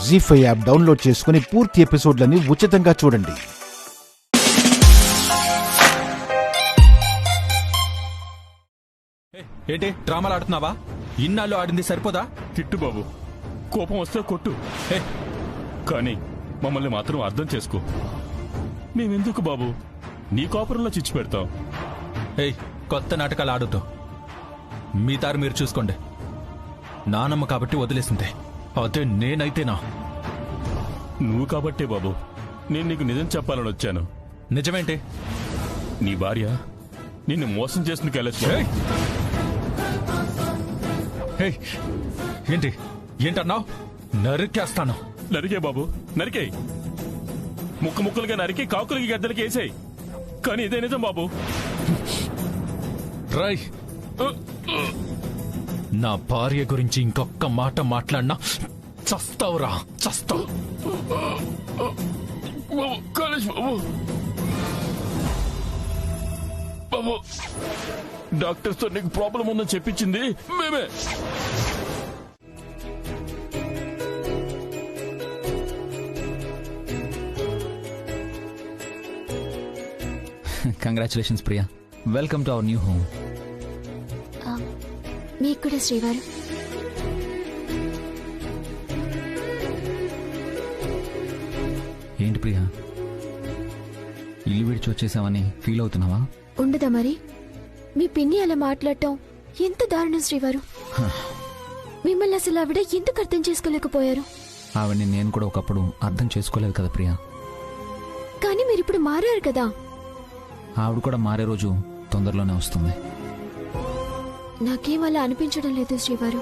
జీ5 app download చేసుకుని పూర్తి ఎపిసోడ్లని ఉచితంగా చూడండి. ఏంటి డ్రామాలు ఆడుతున్నావా? ఇన్నాళ్ళు ఆడింది సరిపోదా? తిట్టు బాబు, కోపం వస్తే కొట్టు, కానీ మమ్మల్ని మాత్రం అర్థం చేసుకో. మేమెందుకు బాబు నీ కోపరంలో చిచ్చు పెడతాం? కొత్త నాటకాలు ఆడుతూ మీ తారు మీరు చూసుకోండి. నానమ్మ కాబట్టి వదిలేసింది, అదే నేనైతేనా? నువ్వు కాబట్టే బాబు నేను నీకు నిజం చెప్పాలని వచ్చాను. నిజమేంటి? నీ భార్య నిన్ను మోసం చేస్తుంది కైలాష్. ఏంటి ఏంటన్నావు? నరికేస్తాను. నరికే బాబు, నరికే. ముక్క ముక్కలుగా నరికి కాకులకి గద్దలకి వేసాయి. కానీ ఇదే నిజం బాబు. రై, నా భార్య గురించి ఇంకొక్క మాట మాట్లాడినా చస్తావురా, చస్తావు. కైలాష్ బాబు, బాబు డాక్టర్స్ తో నీకు ప్రాబ్లం ఉందని చెప్పించింది మేమే. Congratulations Priya, welcome to our new home. మీకు కూడా శ్రీవారు. ఏంటి ప్రియా, ఇల్లు విడిచి వచ్చేసావని ఫీల్ అవుతున్నావా? ఉండదా మరి? మీ పిన్ని అలా మాట్లాడటం ఎంత దారుణం శ్రీవారు. మిమ్మల్ని అసలు ఆవిడ ఎందుకు అర్థం చేసుకోలేకపోయారు? ఆవిడ్ని నేను కూడా ఒకప్పుడు అర్థం చేసుకోలేదు కదా ప్రియా. కానీ మీరిప్పుడు మారారు కదా. ఆవిడ కూడా మారే రోజు తొందరలోనే వస్తుంది. నాకేం అలా అనిపించడం లేదు శ్రీవారు.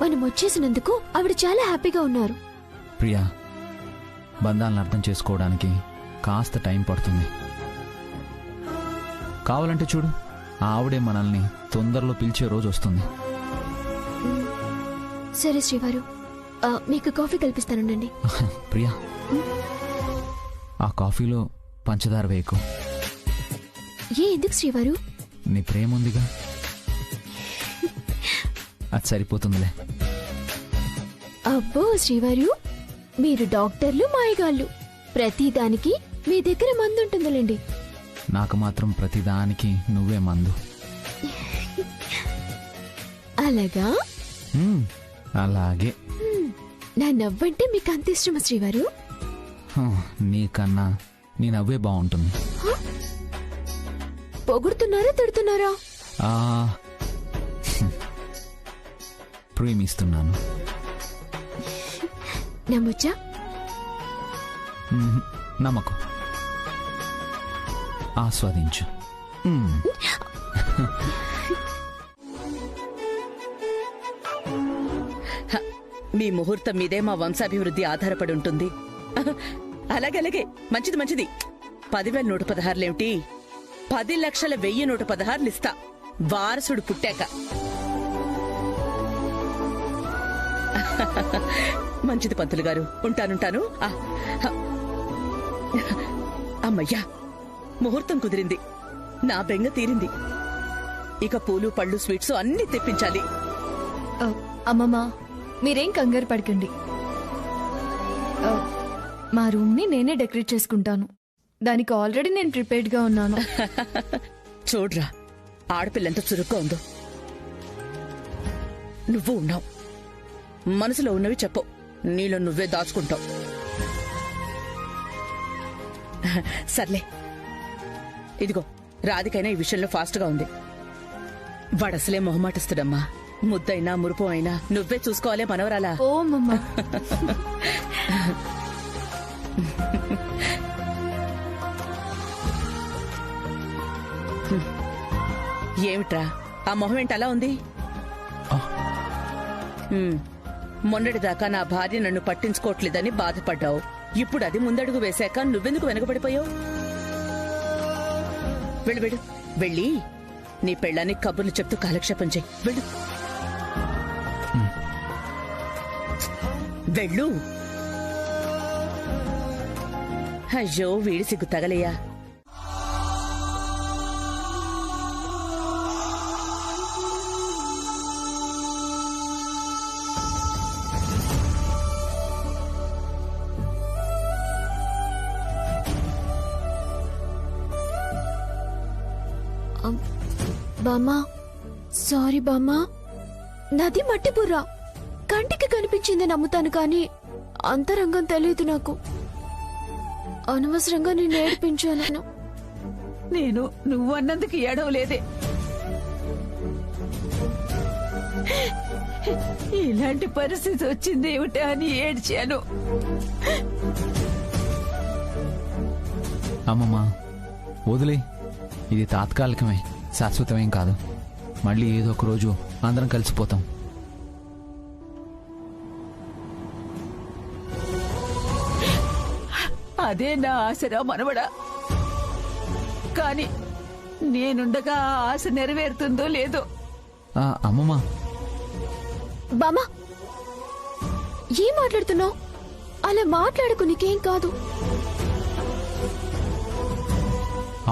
మనం వచ్చేసినందుకు ఆవిడ చాలా హ్యాపీగా ఉన్నారు. ప్రియా, బంధాలను అర్థం చేసుకోవడానికి కాస్త టైం పడుతుంది. కావాలంటే చూడు, ఆవిడే మనల్ని తొందరలో పిలిచే రోజు వస్తుంది. సరే శ్రీవారు, మీకు కాఫీ కల్పిస్తానండి. ప్రియా, ఆ కాఫీలో పంచదార వేయకు. ఎందుకు శ్రీవారు? నీ ప్రేమ ఉందిగా, అది సరిపోతుందిలే. అబ్బో శ్రీవారు, మీరు డాక్టర్లు మాయగాళ్ళు. ప్రతిదానికి మీ దగ్గర మందు ఉంటుందిలేండి. నాకు మాత్రం ప్రతిదానికి నువ్వే మందు. అలాగా? అలాగే. నా నవ్వంటే మీకు అంత ఇష్టమా శ్రీవారు? నీకన్నా నీ నవ్వే బాగుంటుంది. పొగుడుతున్నారా తిడుతున్నారా? ప్రేమిస్తున్నాను. నమ్మొచ్చా? నమ్మకం. ఆస్వాదించు. మీ ముహూర్తం మీదే మా వంశాభివృద్ధి ఆధారపడి ఉంటుంది. అలాగే మంచిది మంచిది. 10,116 10,01,116 ఇస్తా వారసుడు పుట్టాక. మంచిది పంతులు గారు, ఉంటాను. అమ్మయ్యా, ముహూర్తం కుదిరింది. నా బెంగ తీరింది. ఇక పూలు పళ్ళు స్వీట్స్ అన్ని తెప్పించాలి. అమ్మమ్మా, మీరేం కంగారు పడకండి. మా రూమ్ ని నేనే డెకరేట్ చేసుకుంటాను. దానికి ఆల్రెడీ నేను ప్రిపేర్డ్ గా ఉన్నాను. చూడ్రా, ఆడపిల్లంత చురుగ్గా ఉందో. నువ్వు ఉన్నావు, మనసులో ఉన్నవి చెప్పు. నీలో నువ్వే దాచుకుంటావు. సర్లే, ఇదిగో రాధికైనా ఈ విషయంలో ఫాస్ట్ గా ఉంది. వాడసలే మొహమాటస్తుడమ్మా. ముద్దైనా మురుపు అయినా నువ్వే చూసుకోవాలే మనవరాలా. ఓ మమ్మా. ఏమిట్రా ఆ మొహం ఏంటి అలా ఉంది? మొన్నటిదాకా నా భార్య నన్ను పట్టించుకోవట్లేదని బాధపడ్డావు. ఇప్పుడు అది ముందడుగు వేశాక నువ్వెందుకు వెనకబడిపోయావు? వెళ్ళు, వెళ్ళి నీ పెళ్ళాన్ని కబుర్లు చెప్తూ కాలక్షేపం చెయ్యి. వెళ్ళు. అయ్యో, వీడి సిగ్గు తగలయ్యా. బామ్మా సారీ బామ్మా, నది మట్టి బుర్ర, కంటికి కనిపించింది నమ్ముతాను కానీ అంతరంగం తెలియదు నాకు. అనవసరంగా నేను ఏడిపించాను. నేను నువ్వు అన్నందుకు ఏడవలేదే. ఇలాంటి పరిస్థితి వచ్చింది ఏమిటా అని ఏడ్చాను. అమ్మమ్మ వదిలే, ఇది తాత్కాలికమే, శాశ్వతమేం కాదు. మళ్ళీ ఏదో ఒక రోజు అందరం కలిసిపోతాం. అదే నా ఆశరా మనవడా. కాని నేనుండగా ఆ ఆశ నెరవేరుతుందో లేదో. అమ్మమ్మ బామ్మా ఏం మాట్లాడుతున్నావు? అలా మాట్లాడుకు, నీకేం కాదు.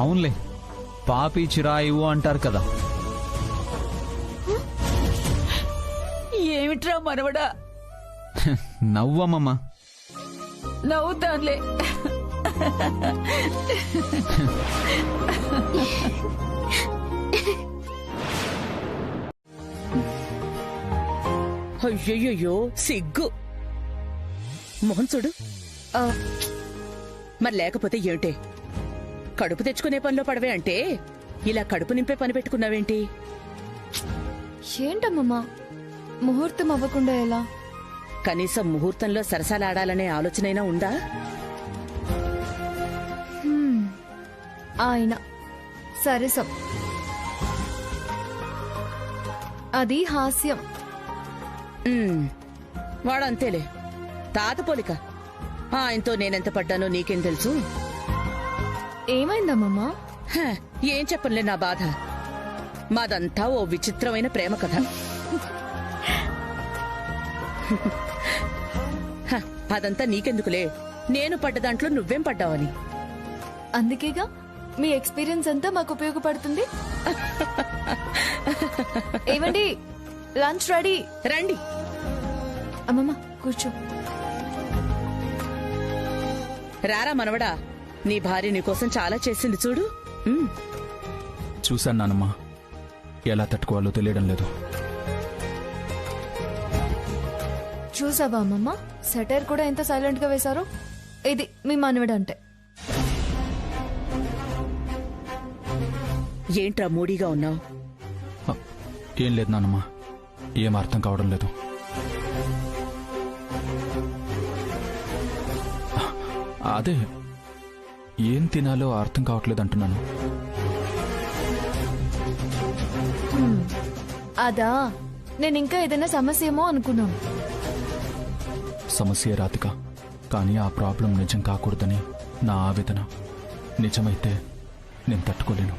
అవునులే, పాపి చిరాయువు అంటారు కదా. ఏమిట్రా మనవడా? నవ్వమ్మమ్మ. నవ్వుతానులే. అయ్యయ్యో సిగ్గు. మోహన్ చూడు. మరి లేకపోతే ఏమిటే? కడుపు తెచ్చుకునే పనిలో పడవే అంటే ఇలా కడుపు నింపే పని పెట్టుకున్నావేంటి? ఏంటమ్మమ్మా, ముహూర్తం అవ్వకుండా ఎలా? కనీసం ముహూర్తంలో సరసాలాడాలనే ఆలోచనైనా ఉందా? ఆయన సరసం, అది హాస్యం. వాడంతేలే, తాత పోలిక. ఆయనతో నేనెంత పడ్డానో నీకేం తెలుసు? ఏమైందమ్మమ్మా? హ, ఏం చెప్పనులే నా బాధ. మాదంతా ఓ విచిత్రమైన ప్రేమ కథ. హ, అదంతా నీకెందుకులే, నేను పడ్డ దాంట్లో నువ్వేం పడ్డావని. అందుకేగా మీ ఎక్స్పీరియన్స్ అంతా మాకు ఉపయోగపడుతుంది. ఏమండి, లంచ్ రెడీ. రండి. అమ్మమ్మ కూర్చో. రారా మనవడా, నీ భార్య నీకోసం చాలా చేసింది చూడు. చూశాను నానమ్మా, ఎలా తట్టుకోవాలో తెలియడం లేదు. చూసావా అమ్మమ్మ, సెటర్ కూడా ఎంత సైలెంట్ గా వేశారో. ఇది మీ మనవడు అంటే. ఏంట్రా మూడీగా ఉన్నావు? ఏం లేదు నానమ్మా, ఏం అర్థం కావడం లేదు. అదే ఏం తినాలో అర్థం కావట్లేదు అంటున్నాను. అదా, నేను ఇంకా ఏదైనా సమస్య ఏమో అనుకున్నాను. సమస్య రాధిక, కానీ ఆ ప్రాబ్లం నిజం కాకూడదని నా ఆవేదన. నిజమైతే నేను తట్టుకోలేను.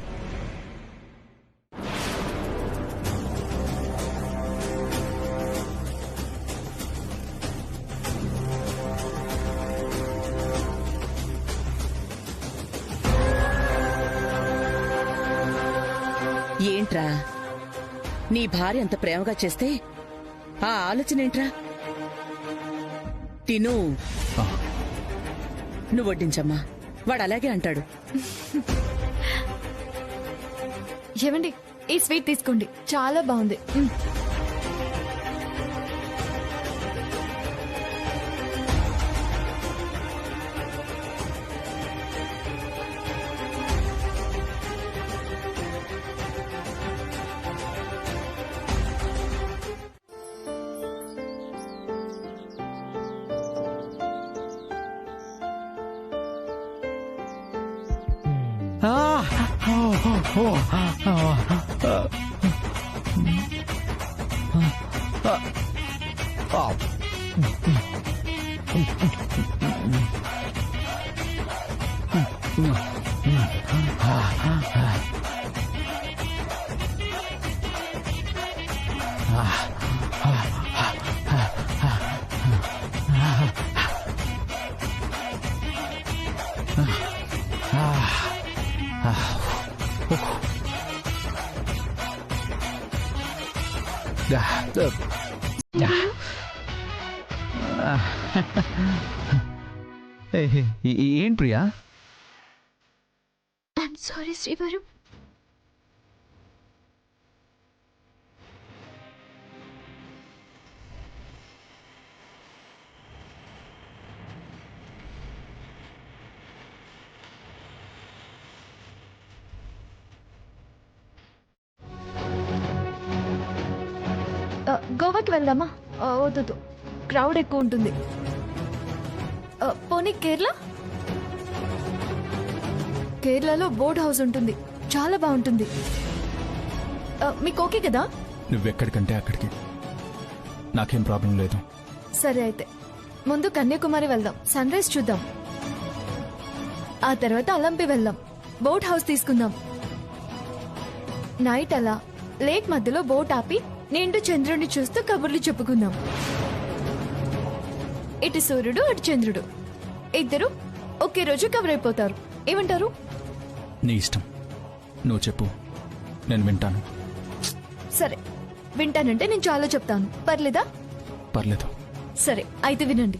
ఏంట్రా, నీ భార్య అంత ప్రేమగా చేస్తే ఆ ఆలోచన ఏంట్రా? తిను. నువ్వు వడ్డించమ్మా, వాడు అలాగే అంటాడు. ఏమండి, ఈ స్వీట్ తీసుకోండి, చాలా బాగుంది. ఏం ప్రియా? ఐఎమ్ సారీ శ్రీవారు, గోవాకి వెళ్దామా? వద్దు, క్రౌడ్ ఎక్కువ ఉంటుంది. పోనీ కేరళలో బోట్ హౌస్ ఉంటుంది, చాలా బాగుంటుంది. మీకు ఓకే కదా? నువ్వెక్కడికంటే అక్కడికి, నాకేం ప్రాబ్లం లేదు. సరే అయితే ముందు కన్యాకుమారి వెళ్దాం, సన్ రైజ్ చూద్దాం. ఆ తర్వాత అలంపి వెళ్దాం, బోట్ హౌస్ తీసుకుందాం. నైట్ అలా లేక్ మధ్యలో బోట్ ఆపి నిండు చంద్రుడిని చూస్తూ కబుర్లు చెప్పుకుందాం. ఇటు సూర్యుడు అటు చంద్రుడు, ఇద్దరు ఒకే రోజు కవర్ అయిపోతారు. ఏమంటారు? నీ ఇష్టం, నువ్వు చెప్పు, నేను వింటాను. సరే, వింటానంటే నేను చాలా చెప్తాను, పర్లేదా? పర్లేదు. సరే అయితే వినండి.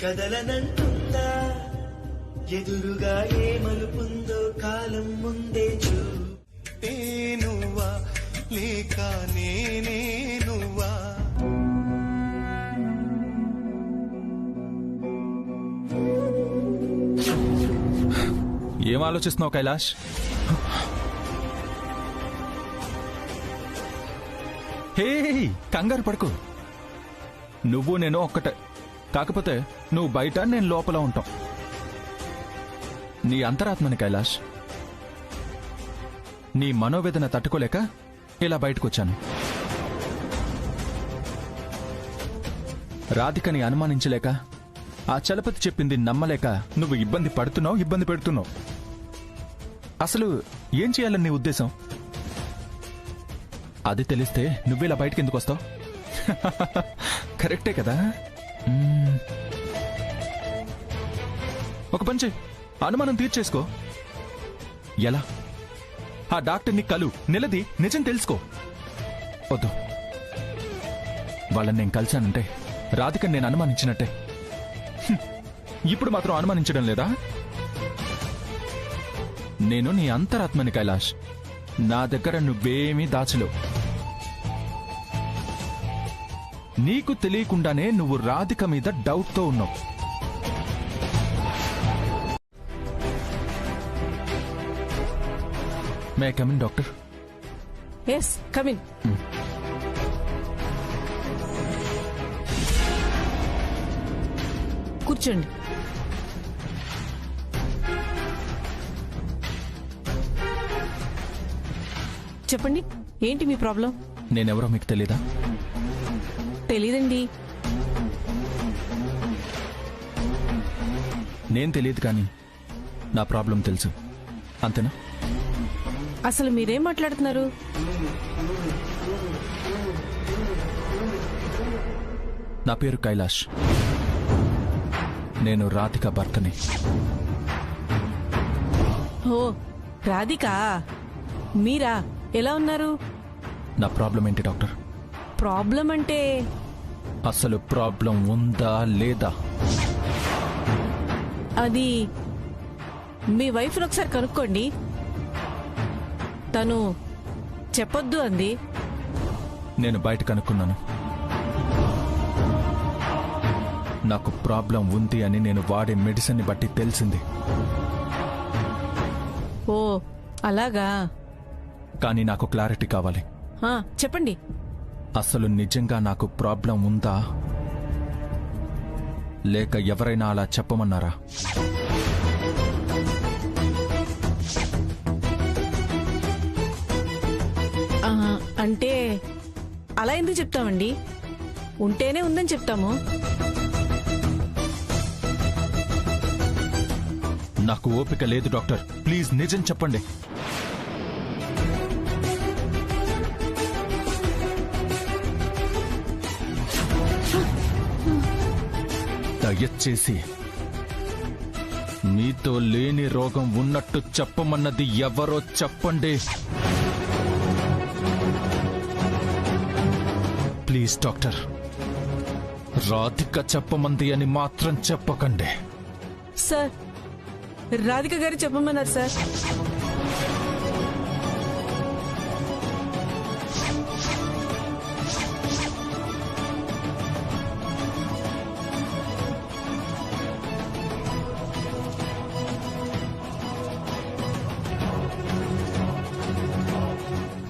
కదలనంటుందా ఎదురుగా ఏ మలుపుందో కాలం ముందే చూపే నువ్వా లేక నేనే నువ్వా. ఏం ఆలోచిస్తున్నావు కైలాష్? హే, కంగారు పడుకో. నువ్వు నేను ఒక్కటే, కాకపోతే నువ్వు బయట, నేను లోపల ఉంటాం. నీ అంతరాత్మని కైలాష్. నీ మనోవేదన తట్టుకోలేక ఇలా బయటకొచ్చాను. రాధికని అనుమానించలేక, ఆ చలపతి చెప్పింది నమ్మలేక నువ్వు ఇబ్బంది పడుతున్నావు, ఇబ్బంది పెడుతున్నావు. అసలు ఏం చేయాలని నీ ఉద్దేశం? అది తెలిస్తే నువ్వేలా బయటకు ఎందుకు వస్తావు? కరెక్టే కదా? ఒక పంచి అనుమానం తీర్చేసుకో. ఎలా? ఆ డాక్టర్ని కలు, నిలది, నిజం తెలుసుకో. వద్దు, వాళ్ళని నేను కలిశానంటే రాధికని నేను అనుమానించినట్టే. ఇప్పుడు మాత్రం అనుమానించడం లేదా? నేను నీ అంతరాత్మని కైలాష్. నా దగ్గర నువ్వేమీ దాచలేవు. నీకు తెలియకుండానే నువ్వు రాధిక మీద డౌట్తో ఉన్నావు. May I come in, doctor? Yes, come in. కూర్చోండి. చెప్పండి, ఏంటి మీ ప్రాబ్లం? నేనెవరో మీకు తెలీదా? తెలీదండి. నేను తెలియదు, కానీ నా ప్రాబ్లం తెలుసు, అంతేనా? అసలు మీరేం మాట్లాడుతున్నారు? నా పేరు కైలాష్. నేను రాధిక భర్తని. ఓ, రాధిక మీరా? ఎలా ఉన్నారు? నా ప్రాబ్లం ఏంటి డాక్టర్? ప్రాబ్లం అంటే అసలు ప్రాబ్లం ఉందా లేదా? అది మీ వైఫ్ని ఒకసారి కనుక్కోండి. తను చెప్పొద్దు అంది. నేను బయట కనుక్కున్నాను. నాకు ప్రాబ్లం ఉంది అని నేను వాడే మెడిసిన్ని బట్టి తెలిసింది. ఓ, అలాగా? కానీ నాకు క్లారిటీ కావాలి. చెప్పండి. అసలు నిజంగా నాకు ప్రాబ్లం ఉందా, లేక ఎవరైనా అలా చెప్పమన్నారా? అంటే అలా ఎందుకు చెప్తామండి? ఉంటేనే ఉందని చెప్తాము. నాకు ఓపిక లేదు డాక్టర్, ప్లీజ్ నిజం చెప్పండి. దయచేసి మీతో లేని రోగం ఉన్నట్టు చెప్పమన్నది ఎవరో చెప్పండి. ప్లీజ్ డాక్టర్, రాధిక చెప్పమంది అని మాత్రం చెప్పకండి. సార్, రాధిక గారు చెప్పమన్నారు సార్.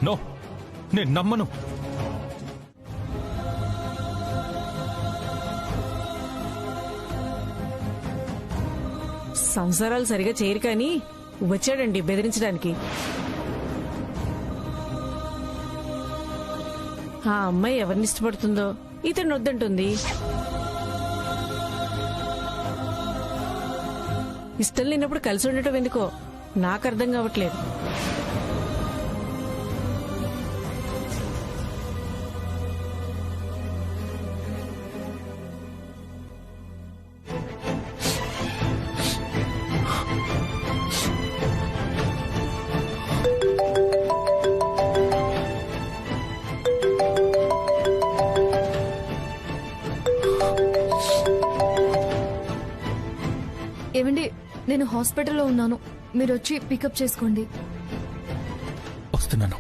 నో, నేను నమ్మను. సంసారాలు సరిగా చేయరు కానీ వచ్చాడండి బెదిరించడానికి. ఆ అమ్మాయి ఎవరిని ఇష్టపడుతుందో ఇతను వద్దంటుంది. ఇష్టం లేనప్పుడు కలిసి ఉండటం ఎందుకో నాకు అర్థం కావట్లేదు. ఏమండి, నేను హాస్పిటల్లో ఉన్నాను, మీరు వచ్చి పికప్ చేసుకోండి. వస్తున్నాను.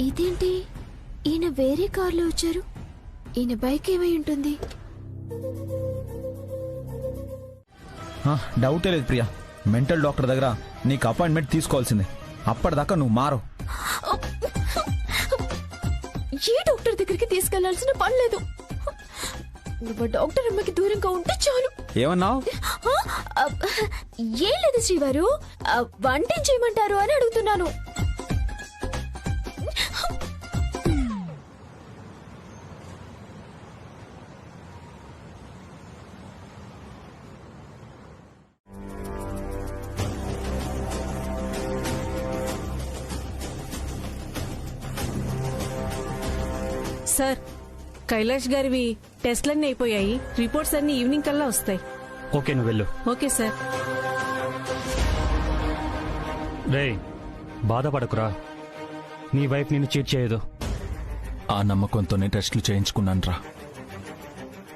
ఇదేంటి, ఈయన వేరే కార్లో వచ్చారు? ఈయన బైక్ ఏమై ఉంటుంది? డౌటే లేదు ప్రియా, మెంటల్ డాక్టర్ దగ్గర నీకు అపాయింట్మెంట్ తీసుకోవాల్సిందే. అప్పటిదాకా నువ్వు మారు. ఏ డాక్టర్ దగ్గరికి తీసుకెళ్లాల్సిన పని లేదు. నువ్వు డాక్టర్ అమ్మకి దూరంగా ఉంటే చాలు. ఏమన్నావు? ఏం లేదు శ్రీవారు, వంట ఏం చేయమంటారు అని అడుగుతున్నాను. సార్, కైలాష్ గారివి టెస్ట్లన్నీ అయిపోయాయి. రిపోర్ట్స్ అన్ని ఈవినింగ్ కల్లా వస్తాయి. ఓకే, నువ్వు వెళ్ళు. Okay sir. రేయ్, బాధపడకురా, నీ వైఫ్ నిన్ను చీట్ చేయదు. ఆ నమ్మకంతోనే టెస్టులు చేయించుకున్నానురా,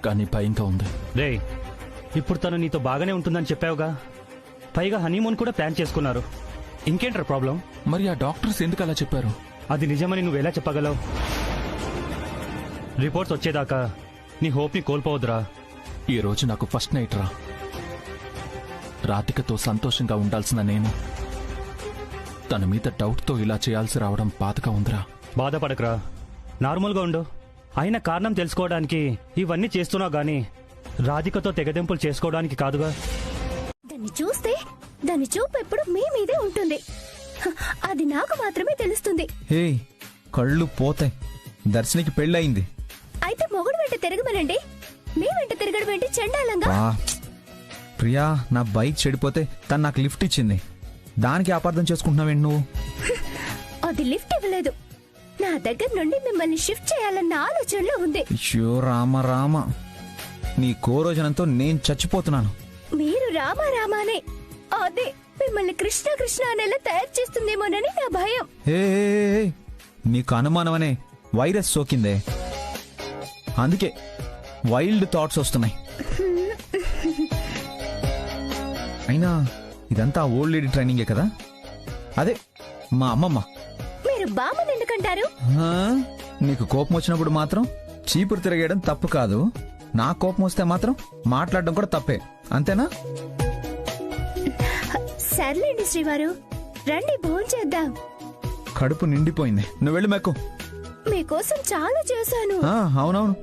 కానీ భయంగా ఉంది. రేయ్, ఇప్పుడు తను నీతో బాగానే ఉంటుందని చెప్పావుగా, పైగా హనీమూన్ కూడా ప్లాన్ చేసుకున్నారు. ఇంకేంట్రా ప్రాబ్లం? మరి ఆ డాక్టర్స్ ఎందుకు అలా చెప్పారు? అది నిజమని నువ్వెలా చెప్పగలవు? రిపోర్ట్స్ వచ్చేదాకా నీ హోప్ని కోల్పోవద్దురా. ఈ రోజు నాకు ఫస్ట్ నైట్ రా. రాధికతో సంతోషంగా ఉండాల్సిన నేను తన మీద డౌట్తో ఇలా చేయాల్సి రావడం బాధగా ఉందిరా. బాధపడకరా, నార్మల్గా ఉండు. అయిన కారణం తెలుసుకోవడానికి ఇవన్నీ చేస్తున్నావు గానీ రాధికతో తెగదెంపులు చేసుకోవడానికి కాదుగా. దాన్ని చూస్తే దాని చూపు ఎప్పుడు మీ మీదే ఉంటుంది. అది నాకు మాత్రమే తెలుస్తుంది. హే, కళ్ళు పోతాయి. దర్శనికి పెళ్ళయింది. అయితే మొగుడు వెంట తిరగమనండి, మీ వెంట తిరగడం ఏంటి చెండాలంగా? ప్రియా, నా బైక్ చెడిపోతే తను నాకు లిఫ్ట్ ఇచ్చింది, దానికి అపార్థం చేసుకుంటున్నావేంటి నువ్వు? అది లిఫ్ట్ ఇవ్వలేదు, నా దగ్గర నుండి మిమ్మల్ని షిఫ్ట్ చేయాలన్న ఆలోచనలో ఉంది. అయ్యో రామ రామ, నీ కోరోజనంతో నేను చచ్చిపోతున్నాను. మీరు రామా రామానే, అదే మిమ్మల్ని కృష్ణ కృష్ణ అనేలా తయారు చేస్తుందేమోనని నా భయం. ఏ, నీకు అనుమానం అనే వైరస్ సోకిందే, అందుకే వైల్డ్ థాట్స్ వస్తున్నాయి. అయినా ఇదంతా ఓల్డ్ లేడీ ట్రైనింగే కదా, అదే మా అమ్మమ్మ. మీరు బామ్మని ఎందుకంటారు? నీకు కోపం వచ్చినప్పుడు మాత్రం చీపురు తిరగేయడం తప్పు కాదు, నా కోపం వస్తే మాత్రం మాట్లాడడం కూడా తప్పే, అంతేనా? సర్లేండి శ్రీవారు, రండి భోంచేద్దాం. కడుపు నిండిపోయింది, నువ్వు వెళ్ళి మెక్కు. మీకోసం చాలా చేశాను. అవునవును,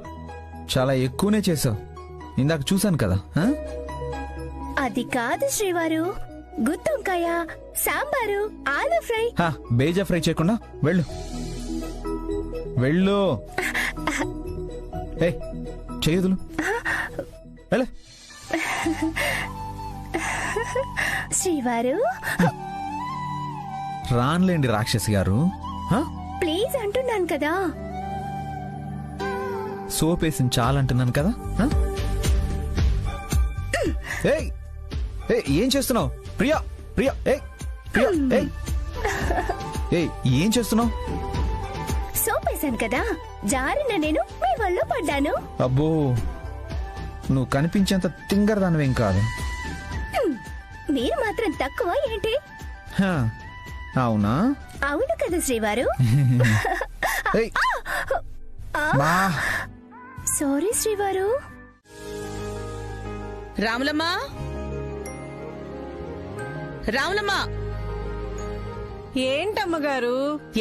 చాలా ఎక్కువనే చేసావు, ఇందాక చూశాను కదా. అది కాదు శ్రీవారు, గుత్తొంకాయ, సాంబారు, ఆలు ఫ్రై. బేజా ఫ్రై చేయకుండా వెళ్ళు వెళ్ళు. ఏ చేయదులు వెళ్ళే. శ్రీవారు, రాన్లేండి రాక్షసి గారు, ప్లీజ్ అంటున్నాను కదా. సోప్ వేసింది చాలా అంటున్నాను కదా ఆ? ఏయ్ ఏయ్, ఏం చేస్తున్నావు ప్రియా? ప్రియా ఏయ్, ప్రియా ఏయ్, ఏయ్, ఏం చేస్తున్నావు? సోప్ వేశాను కదా, జారిన నేను మీ వల్ల పడ్డాను. అబ్బో, నువ్వు కనిపించేంత తింగరదానివేం కాదు. మీరు మాత్రం తక్కువ ఏంటి? హా, అవునా? అవును కదా శ్రీవారు. ఏయ్, మా సారీ శ్రీవారు. రాములమ్మ, రాములమ్మ, ఏంటమ్మగారు?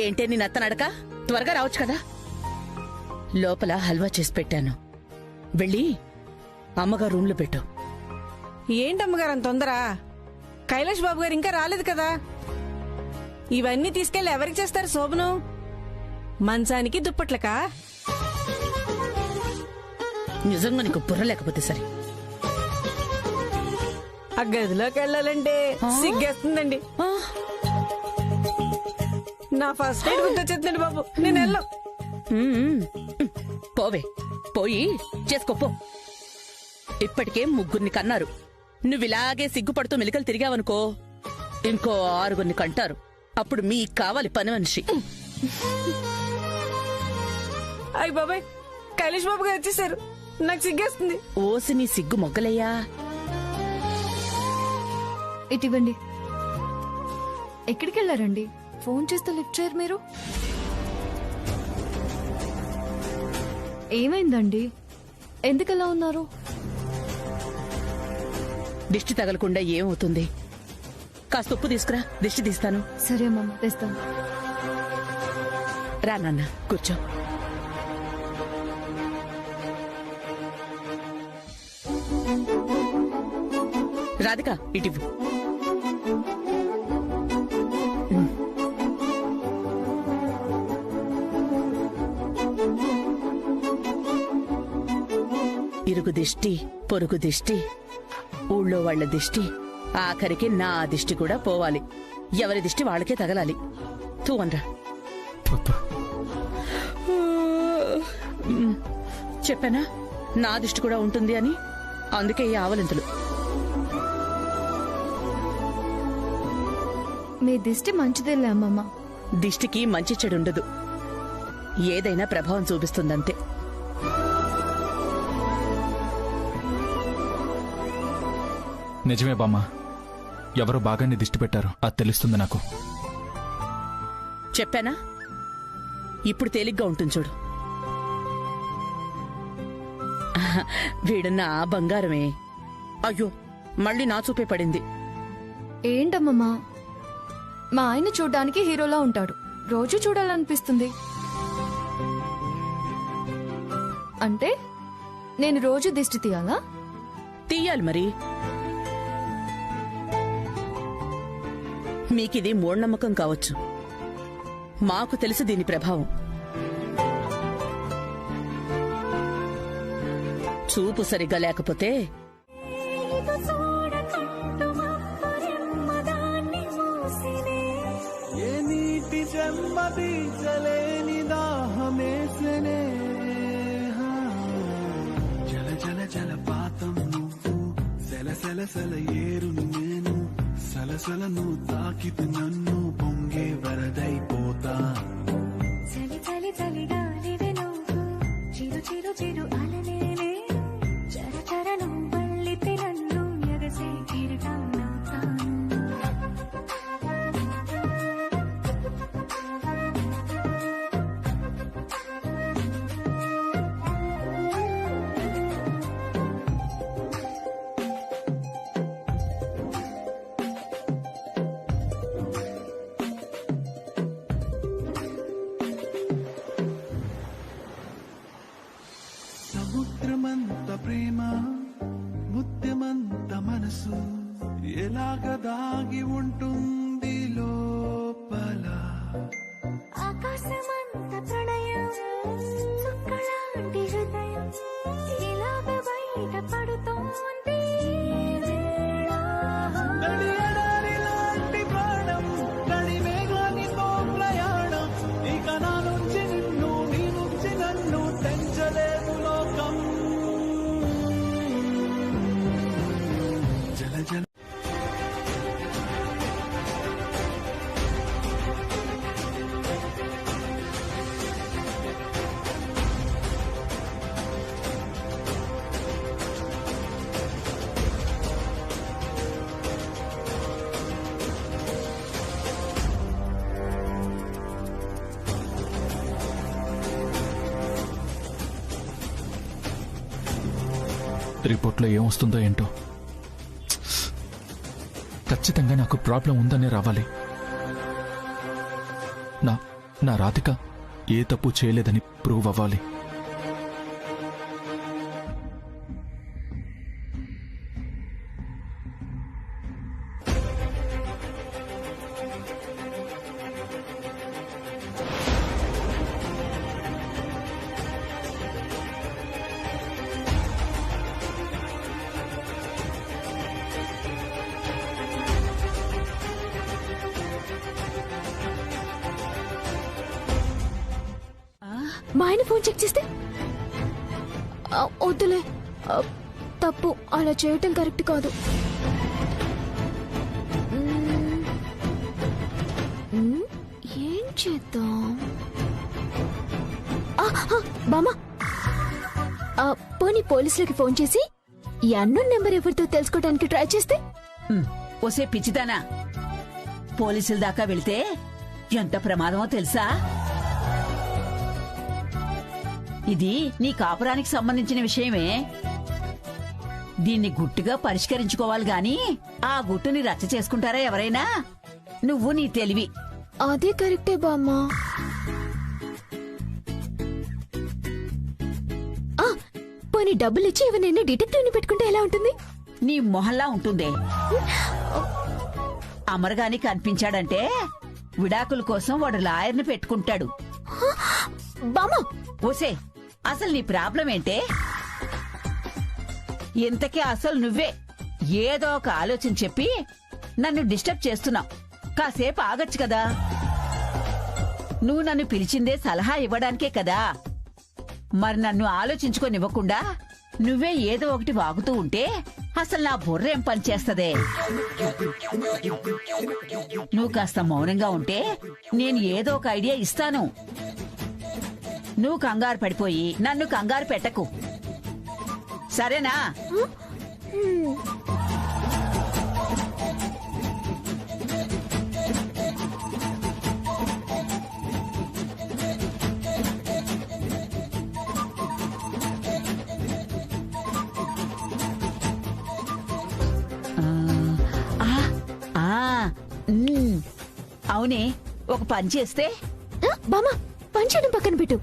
ఏంటే నీ నత్తనడక? త్వరగా రావచ్చు కదా. లోపల హల్వా చేసి పెట్టాను, వెళ్ళి అమ్మగారు రూమ్ లో పెట్టు. ఏంటమ్మగారు అంత తొందర? కైలాష్ బాబు గారు ఇంకా రాలేదు కదా. ఇవన్నీ తీసుకెళ్లి ఎవరికి చేస్తారు శోభను? మంచానికి దుప్పట్లకా? నిజంగా నీకు బుర్ర లేకపోతే సరే. ఆ గదిలోకి వెళ్ళాలంటే సిగ్గేస్తుందండి. నా ఫస్ట్ ఎయిడ్ గుర్తొచ్చేస్తుందండి బాబు, నేను వెళ్ళను. పోవే, పోయి చేసుకోపో. ఇప్పటికే 3 కన్నారు. నువ్విలాగే సిగ్గుపడుతూ మెలికలు తిరిగావనుకో, ఇంకో 6 కంటారు. అప్పుడు మీకు కావాలి పని మనిషి. అయ్య బాబాయ్, కైలాష్ బాబు గారు వచ్చేసారు, నాకు సిగ్గేస్తుంది. ఓసి నీ సిగ్గు మొగ్గలయ్యా. ఇటివ్వండి. ఎక్కడికి వెళ్ళారండి? ఫోన్ చేస్తే లిఫ్ట్ చేయరు మీరు. ఏమైందండి? ఎందుకలా ఉన్నారు? దిష్టి తగలకుండా ఏమవుతుంది? కాస్త ఉప్పు తీసుకురా, దిష్టి తీస్తాను. సరే అమ్మమ్మ, తెస్తాను. రా నాన్న, కూర్చో. రాధిక, ఇటివ్వు. ఇరుగు దిష్టి, పొరుగు దిష్టి, ఊళ్ళో వాళ్ల దిష్టి, ఆఖరికి నా దిష్టి కూడా పోవాలి. ఎవరి దిష్టి వాళ్ళకే తగలాలి. తూవనరా. చెప్పానా నా దిష్టి కూడా ఉంటుంది అని? అందుకే ఈ ఆవలింతలు. మీ దిష్టి మంచిదేలే అమ్మమ్మ. దిష్టికి మంచి చెడుండదు, ఏదైనా ప్రభావం చూపిస్తుందంతే. నిజమే బామ్మ, ఎవరో బాగానే దిష్టి పెట్టారు, అది తెలుస్తుంది నాకు. చెప్పానా? ఇప్పుడు తేలిగ్గా ఉంటుంది చూడు. వీడున్న ఆ బంగారమే. అయ్యో, మళ్ళీ నా చూపే పడింది. ఏంటమ్మమ్మా, మా ఆయన చూడ్డానికి హీరోలా ఉంటాడు, రోజు చూడాలనిపిస్తుంది. అంటే నేను రోజు దిష్టి తీయాలా? తీయాలి మరి. మీకిది మూఢనమ్మకం కావచ్చు, మాకు తెలుసు దీని ప్రభావం. చూపు సరిగ్గా లేకపోతే ఏ నీటి జన్మదీచలేని దాహమేసనే జల జల జలపాతం నువ్వు, సెల సెల సెల ఏరు నేను, సలసల నువ్వు తాకితే నన్ను పొంగే వరదైపోతా. చలి చలి చలిగాలివే నువ్వు, చిరు చిరు చిరు అలనే నేను, చర చర నువ్వల్లితే నన్ను ఎగసే కిరీటమవుతాను. సముద్రమంత ప్రేమ, ముత్యమంత మనసు, ఎలాగ దాగి ఉంటుంది లోపల. ఆకాశమంత ప్రణయం, చుక్కలాంటి హృదయం, ఇలాగ బయట పడుతోంది నడియడారిలాంటి ప్రాణం, నడివేగానితో ప్రయాణం, ఇక నా నుంచి నిన్ను, నీ నుంచి నన్ను తెంచలేదు. రిపోర్ట్లో ఏమొస్తుందో ఏంటో. ఖచ్చితంగా నాకు ప్రాబ్లం ఉందనే రావాలి. నా రాధిక ఏ తప్పు చేయలేదని ప్రూవ్ అవ్వాలి. మా ఆయన ఫోన్ చెక్ చేస్తే వద్దులే, తప్పు, అలా చేయటం కరెక్ట్ కాదు. ఏం చేద్దాం? బామా, పోనీ పోలీసులకి ఫోన్ చేసి ఈ అన్నోన్ నెంబర్ ఎవరితో తెలుసుకోవడానికి ట్రై చేస్తే? ఒసే పిచ్చిదానా, పోలీసుల దాకా వెళితే ఎంత ప్రమాదమో తెలుసా? ఇది నీ కాపురానికి సంబంధించిన విషయమే. దీన్ని గుట్టుగా పరిష్కరించుకోవాలి గాని ఆ గుట్టుని రచ్చ చేసుకుంటారా ఎవరైనా? నువ్వు నీ తెలివి. అదే కరెక్టే బామ్మా. పోనీ డబ్బులిచ్చి ఎవరైనా డిటెక్టివ్ ని పెట్టుకుంటే ఎలా ఉంటుంది? నీ మొహల్లా ఉంటుందే. అమరగాని కనిపించాడంటే విడాకుల కోసం వాడు లాయర్ని పెట్టుకుంటాడు. బామ్మా, ఓసే, అసలు నీ ప్రాబ్లం ఏంటే? ఇంతకీ అసలు నువ్వే ఏదో ఒక ఆలోచన చెప్పి నన్ను డిస్టర్బ్ చేస్తున్నావు. కాసేపు ఆగచ్చు కదా. నువ్వు నన్ను పిలిచిందే సలహా ఇవ్వడానికే కదా. మరి నన్ను ఆలోచించుకొనివ్వకుండా నువ్వే ఏదో ఒకటి వాగుతూ ఉంటే అసలు నా బుర్ర ఏం పని చేస్తదే? నువ్వు కాస్త మౌనంగా ఉంటే నేను ఏదో ఒక ఐడియా ఇస్తాను. నువ్వు కంగారు పడిపోయి నన్ను కంగారు పెట్టకు, సరేనా? అవునే, ఒక పని చేస్తే. బామా, పని చేయడం పక్కన పెట్టు.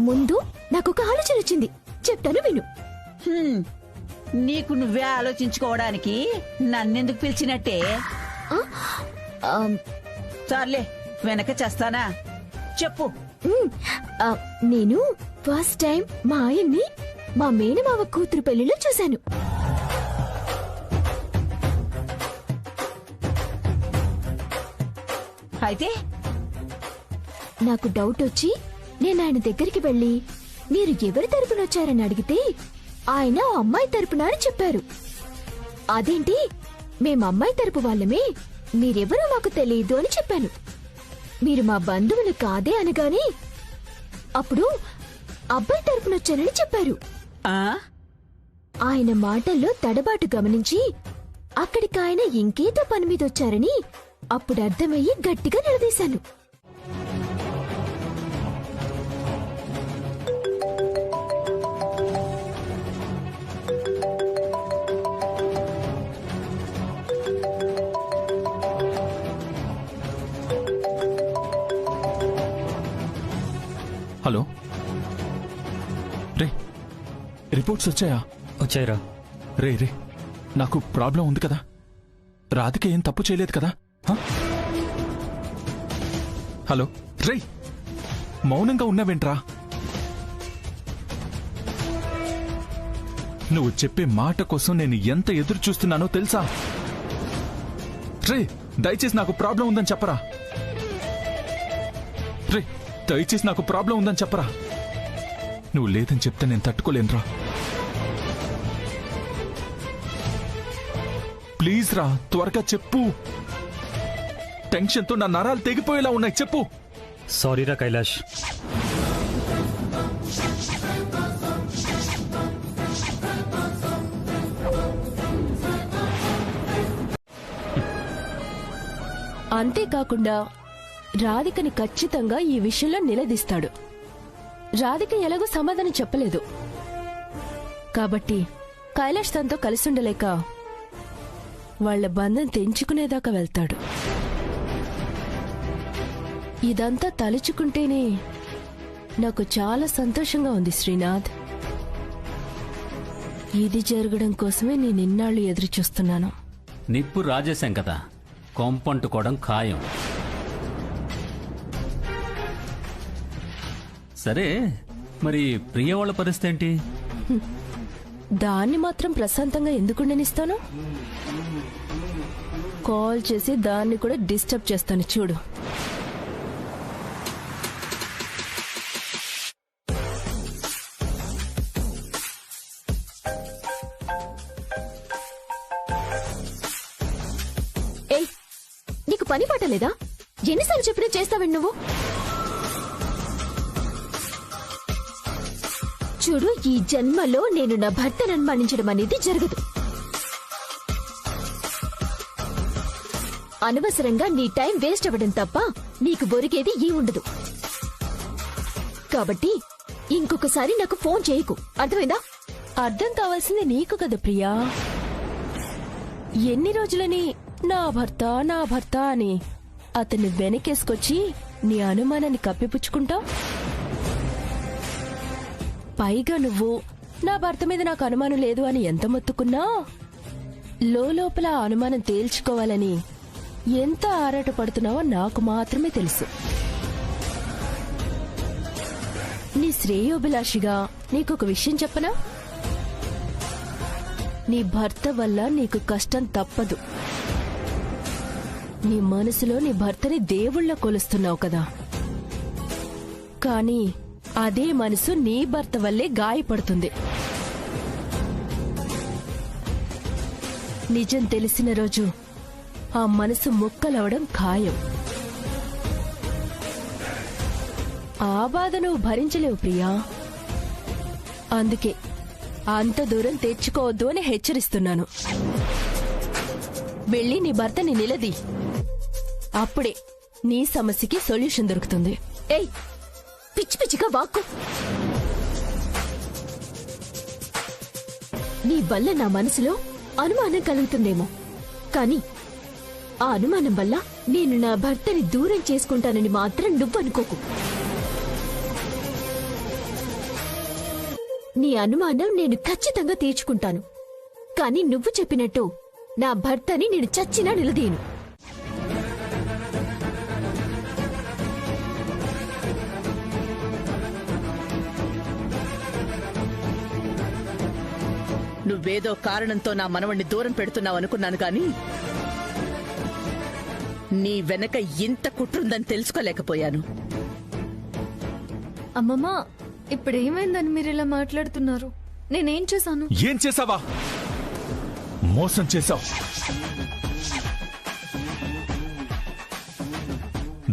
ముందు నాకు ఒక ఆలోచన వచ్చింది, చెప్తాను విను. నీకు నువ్వే ఆలోచించుకోవడానికి నన్నెందుకు పిలిచినట్టే? చాలే, వెనక చేస్తానా? చెప్పు. నేను ఫస్ట్ టైం మా ఆయన్ని మా మేనమావ కూతురు పెళ్లిలో చూశాను. అయితే నాకు డౌట్ వచ్చి నేను ఆయన దగ్గరికి వెళ్లి మీరు ఎవరి తరపున వచ్చారని అడిగితే ఆయన అమ్మాయి తరపున అని చెప్పారు. అదేంటి, మేం అమ్మాయి తరపు వాళ్ళమే, మీరెవరో మాకు తెలియదు అని చెప్పాను. మీరు మా బంధువులు కాదే అనగానే అప్పుడు అబ్బాయి తరపున వచ్చారని చెప్పారు. ఆయన మాటల్లో తడబాటు గమనించి అక్కడికాయన ఇంకేదో పని మీద వచ్చారని అప్పుడు అర్థమయ్యి గట్టిగా నిలదీశాను. హలో రే, రిపోర్ట్స్ వచ్చాయా? వచ్చాయిరా. రే రే, నాకు ప్రాబ్లం ఉంది కదా. రాధిక ఏం తప్పు చేయలేదు కదా? హలో రే, మౌనంగా ఉన్నావేంట్రా? నువ్వు చెప్పే మాట కోసం నేను ఎంత ఎదురు చూస్తున్నానో తెలుసా? రే, దయచేసి నాకు ప్రాబ్లం ఉందని చెప్పరా. రే, దయచేసి నాకు ప్రాబ్లం ఉందని చెప్పరా. నువ్వు లేదని చెప్తే నేను తట్టుకోలేనురా. ప్లీజ్ రా, త్వరగా చెప్పు. టెన్షన్తో నా నరాలు తెగిపోయేలా ఉన్నాయి, చెప్పు. సారీరా కైలాష్. అంతేకాకుండా రాధికని ఖచ్చితంగా ఈ విషయంలో నిలదీస్తాడు. రాధిక ఎలాగో సమాధానం చెప్పలేదు. కాబట్టి కైలాష్ తనతో కలిసి ఉండలేక వాళ్ల బంధం తెంచుకునేదాకా వెళ్తాడు. ఇదంతా తలుచుకుంటేనే నాకు చాలా సంతోషంగా ఉంది శ్రీనాథ్. ఇది జరగడం కోసమే నేను ఇన్నాళ్ళు ఎదురు చూస్తున్నాను. నిప్పు రాజేశాం కదా, కొంపంటుకోవడం ఖాయం. సరే, మరి ప్రియ వాళ్ళ పరిస్థితి ఏంటి? దాన్ని మాత్రం ప్రశాంతంగా ఎందుకుండనిస్తాను? కాల్ చేసి దాన్ని కూడా డిస్టర్బ్ చేస్తాను చూడు. ఏయ్, నీకు పని పట్టలేదా? ఎన్నిసార్లు చెప్పినా చేస్తావండి నువ్వు. చూడు, ఈ జన్మలో నేను నా భర్తను అనుమానించడం అనేది జరగదు. అనవసరంగా నీ టైం వేస్ట్ అవ్వడం తప్ప నీకు బొరిగేది ఈ ఉండదు. కాబట్టి ఇంకొకసారి నాకు ఫోన్ చేయకు, అర్థమైందా? అర్థం కావాల్సింది నీకు కదా ప్రియా. ఎన్ని రోజులని నా భర్త అని అతన్ని వెనకేసుకొచ్చి నీ అనుమానాన్ని కప్పిపుచ్చుకుంటావు? పైగా నువ్వు నా భర్త మీద నాకు అనుమానం లేదు అని ఎంత మొత్తుకున్నా లోపల ఆ అనుమానం తేల్చుకోవాలని ఎంత ఆరాట పడుతున్నావో నాకు మాత్రమే తెలుసు. నీ శ్రేయోభిలాషిగా నీకొక విషయం చెప్పనా? నీ భర్త వల్ల నీకు కష్టం తప్పదు. నీ మనసులో నీ భర్తని దేవుళ్ళ కొలుస్తున్నావు కదా, కానీ అదే మనసు నీ భర్త వల్లే గాయపడుతుంది. నిజం తెలిసిన రోజు ఆ మనసు ముక్కలవడం ఖాయం. ఆ బాధ నువ్వు భరించలేవు ప్రియా. అందుకే అంత దూరం తెచ్చుకోవద్దు అని హెచ్చరిస్తున్నాను. వెళ్ళి నీ భర్తని నిలది, అప్పుడే నీ సమస్యకి సొల్యూషన్ దొరుకుతుంది. ఏయ్, పిచ్చి పిచ్చిగా వాక్కు. నీ వల్ల నా మనసులో అనుమానం కలుగుతుందేమో, కానీ ఆ అనుమానం వల్ల నేను నా భర్తని దూరం చేసుకుంటానని మాత్రం నువ్వనుకోకు. నీ అనుమానం నేను ఖచ్చితంగా తీర్చుకుంటాను, కానీ నువ్వు చెప్పినట్టు నా భర్తని నేను చచ్చినా నిలదీయను. నువ్వేదో కారణంతో నా మనవణ్ణి దూరం పెడుతున్నావు అనుకున్నాను గాని నీ వెనక ఇంత కుట్రుందని తెలుసుకోలేకపోయాను. అమ్మమ్మ, ఇప్పుడు ఏమైందని మీరు ఇలా మాట్లాడుతున్నారు? నేనేం చేశాను? ఏం చేసావా? మోసం చేశావు,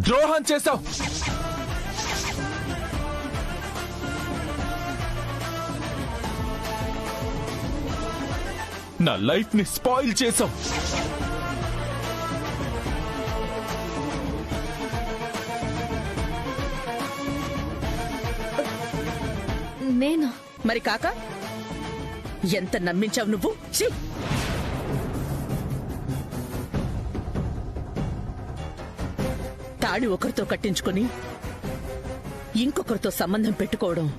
ద్రోహం చేశావు, నా లైఫ్ ని స్పాయిల్ చేశావు. నేనా? మరి కాక ఎంత నమ్మించావు నువ్వు? ఛీ! తాళి ఒకరితో కట్టించుకొని ఇంకొకరితో సంబంధం పెట్టుకోవడం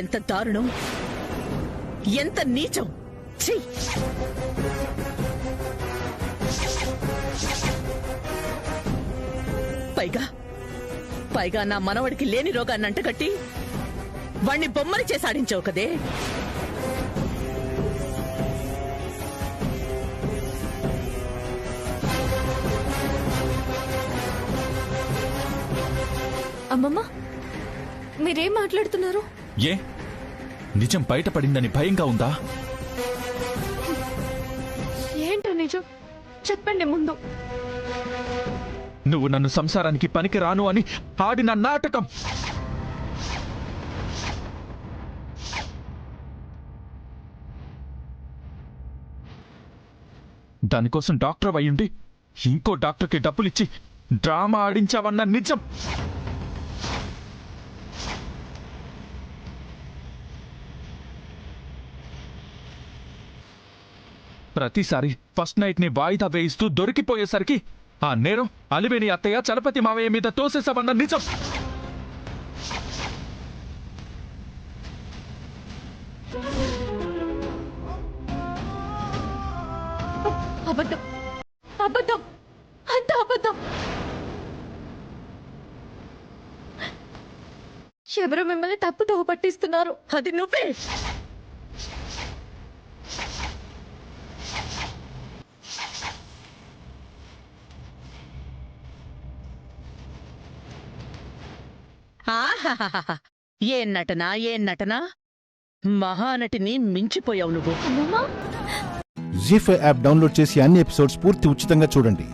ఎంత దారుణం, ఎంత నీచం. ఛీ! పైగా నా మనవడికి లేని రోగాన్ని అంటగట్టి వాణ్ణి బొమ్మని చేసాడించావు కదే. అమ్మమ్మ, మీరేం మాట్లాడుతున్నారు? ఏ నిజం బయటపడిందని భయంగా ఉందా? ఏంటో నిజం చెప్పండి ముందు. నువ్వు నన్ను సంసారానికి పనికి రాను అని ఆడిన నాటకం. దానికోసం డాక్టర్ అయ్యుండి ఇంకో డాక్టర్కి డబ్బులిచ్చి డ్రామా ఆడించావన్న నిజం. ప్రతిసారి ఫస్ట్ నైట్ ని వాయిదా వేయిస్తూ దొరికిపోయేసరికి ఆ నేరం అలివేని అత్తయ్య చలపతి మావయ్య మీద తోసేసామన్న నిజం. అబద్ధం, అబద్ధం, అంత అబద్ధం. ఎవరో మిమ్మల్ని తప్పుతో పట్టిస్తున్నారు. అది నువ్వే. ఆహాహాహా. ఏం నటన, ఏం నటన! మహానటిని మించిపోయావు నువ్వు. జీ5 యాప్ డౌన్లోడ్ చేసి అన్ని ఎపిసోడ్స్ పూర్తి ఉచితంగా చూడండి.